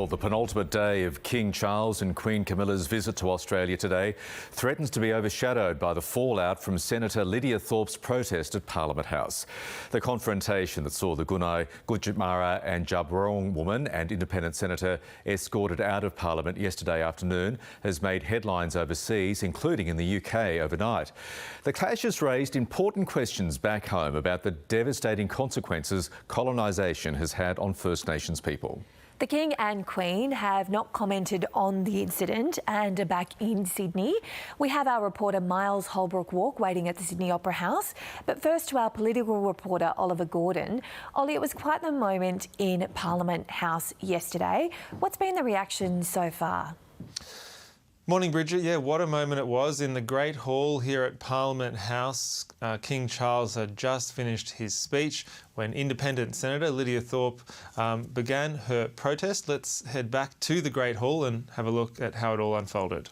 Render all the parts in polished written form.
Well, the penultimate day of King Charles and Queen Camilla's visit to Australia today threatens to be overshadowed by the fallout from Senator Lidia Thorpe's protest at Parliament House. The confrontation that saw the Gunai, Gunditjmara and Djabwurrung woman and independent senator escorted out of Parliament yesterday afternoon has made headlines overseas, including in the UK overnight. The clash has raised important questions back home about the devastating consequences colonisation has had on First Nations people. The King and Queen have not commented on the incident and are back in Sydney. We have our reporter Miles Holbrook-Walk waiting at the Sydney Opera House. But first to our political reporter Oliver Gordon. Ollie, it was quite the moment in Parliament House yesterday. What's been the reaction so far? Morning, Bridget. Yeah, what a moment it was in the Great Hall here at Parliament House. King Charles had just finished his speech when independent Senator Lidia Thorpe began her protest. Let's head back to the Great Hall and have a look at how it all unfolded.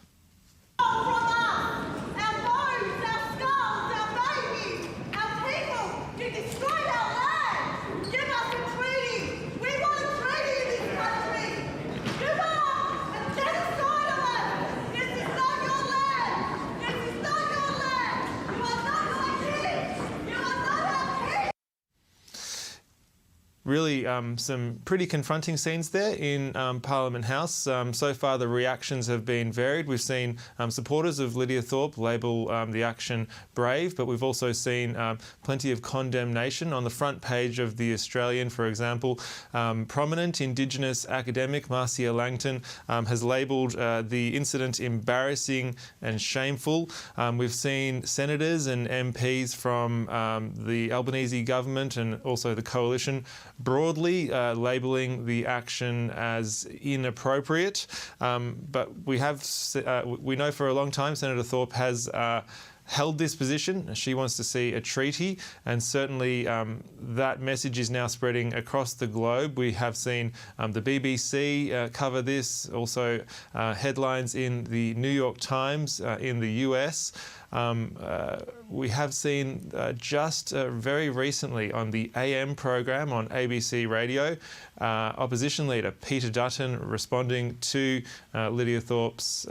Really some pretty confronting scenes there in Parliament House. So far the reactions have been varied. We've seen supporters of Lidia Thorpe label the action brave, but we've also seen plenty of condemnation. On the front page of The Australian, for example, prominent Indigenous academic Marcia Langton has labelled the incident embarrassing and shameful. We've seen senators and MPs from the Albanese government and also the coalition broadly labelling the action as inappropriate, but we know for a long time Senator Thorpe has held this position. She wants to see a treaty, and certainly that message is now spreading across the globe. We have seen the BBC cover this, also headlines in the New York Times in the US. We have seen just very recently on the AM program on ABC Radio, opposition leader Peter Dutton responding to Lidia Thorpe's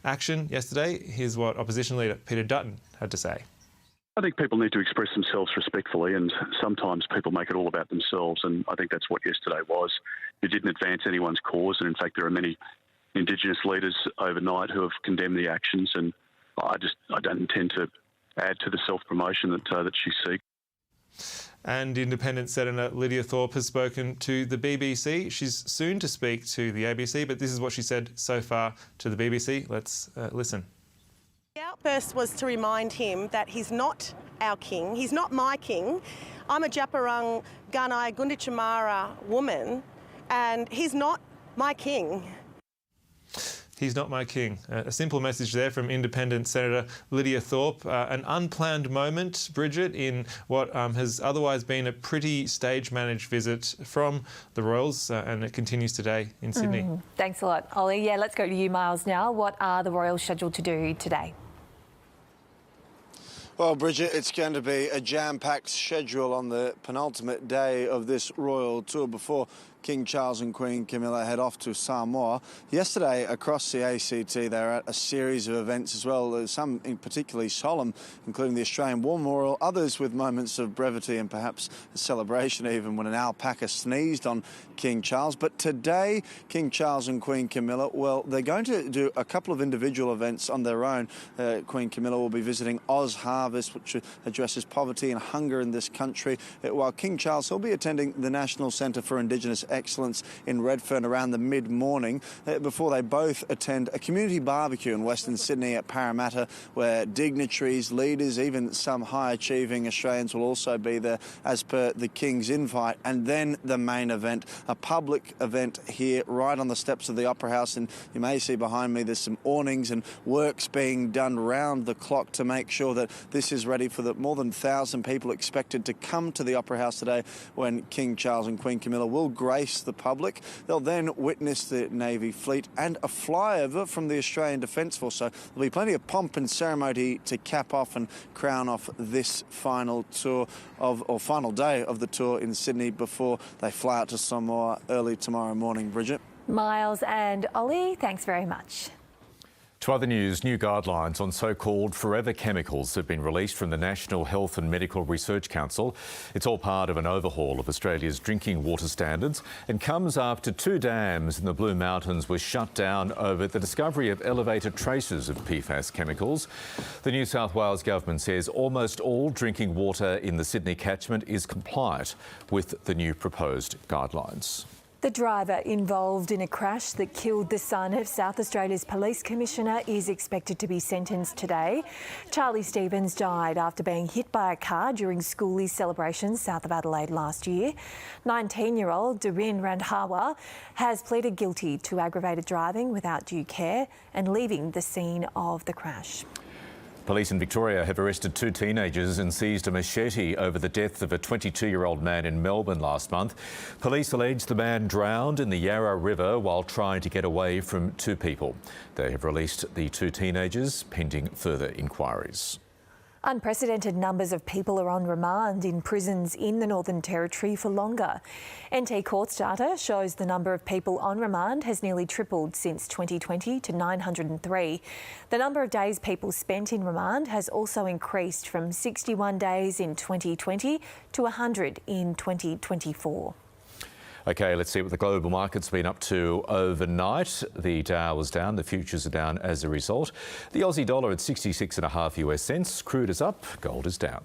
action yesterday. Here's what opposition leader Peter Dutton had to say. I think people need to express themselves respectfully, and sometimes people make it all about themselves, and I think that's what yesterday was. It didn't advance anyone's cause, and in fact there are many Indigenous leaders overnight who have condemned the actions, and I don't intend to add to the self-promotion that she seeks. And independent Senator Lidia Thorpe has spoken to the BBC. She's soon to speak to the ABC, but this is what she said so far to the BBC. Let's listen. The outburst was to remind him that he's not our king, he's not my king. I'm a Djabwurrung Gunai Gunditjmara woman, and he's not my king. He's not my king. A simple message there from independent Senator Lidia Thorpe. An unplanned moment, Bridget, in what has otherwise been a pretty stage-managed visit from the Royals, and it continues today in Sydney. Thanks a lot, Ollie. Yeah, let's go to you, Miles, now. What are the Royals scheduled to do today? Well, Bridget, it's going to be a jam-packed schedule on the penultimate day of this royal tour before King Charles and Queen Camilla head off to Samoa. Yesterday, across the ACT, they were at a series of events as well, some particularly solemn, including the Australian War Memorial, others with moments of brevity and perhaps a celebration even when an alpaca sneezed on King Charles. But today, King Charles and Queen Camilla, well, they're going to do a couple of individual events on their own. Queen Camilla will be visiting Oz Harvest, which addresses poverty and hunger in this country, while King Charles will be attending the National Centre for Indigenous Excellence in Redfern around the mid-morning before they both attend a community barbecue in Western Sydney at Parramatta, where dignitaries, leaders, even some high-achieving Australians will also be there as per the King's invite. And then the main event, a public event here right on the steps of the Opera House, and you may see behind me there's some awnings and works being done round the clock to make sure that this is ready for the more than 1,000 people expected to come to the Opera House today when King Charles and Queen Camilla will grace the public. They'll then witness the Navy fleet and a flyover from the Australian Defence Force. So there'll be plenty of pomp and ceremony to cap off and crown off this final tour final day of the tour in Sydney before they fly out to Samoa early tomorrow morning, Bridget. Miles and Ollie, thanks very much. To other news, new guidelines on so-called forever chemicals have been released from the National Health and Medical Research Council. It's all part of an overhaul of Australia's drinking water standards and comes after 2 dams in the Blue Mountains were shut down over the discovery of elevated traces of PFAS chemicals. The New South Wales government says almost all drinking water in the Sydney catchment is compliant with the new proposed guidelines. The driver involved in a crash that killed the son of South Australia's Police Commissioner is expected to be sentenced today. Charlie Stevens died after being hit by a car during schoolies celebrations south of Adelaide last year. 19-year-old Doreen Randhawa has pleaded guilty to aggravated driving without due care and leaving the scene of the crash. Police in Victoria have arrested 2 teenagers and seized a machete over the death of a 22-year-old man in Melbourne last month. Police allege the man drowned in the Yarra River while trying to get away from 2 people. They have released the 2 teenagers pending further inquiries. Unprecedented numbers of people are on remand in prisons in the Northern Territory for longer. NT Courts data shows the number of people on remand has nearly tripled since 2020 to 903. The number of days people spent in remand has also increased from 61 days in 2020 to 100 in 2024. OK, let's see what the global market's been up to overnight. The Dow was down, the futures are down as a result. The Aussie dollar at 66.5 US cents. Crude is up, gold is down.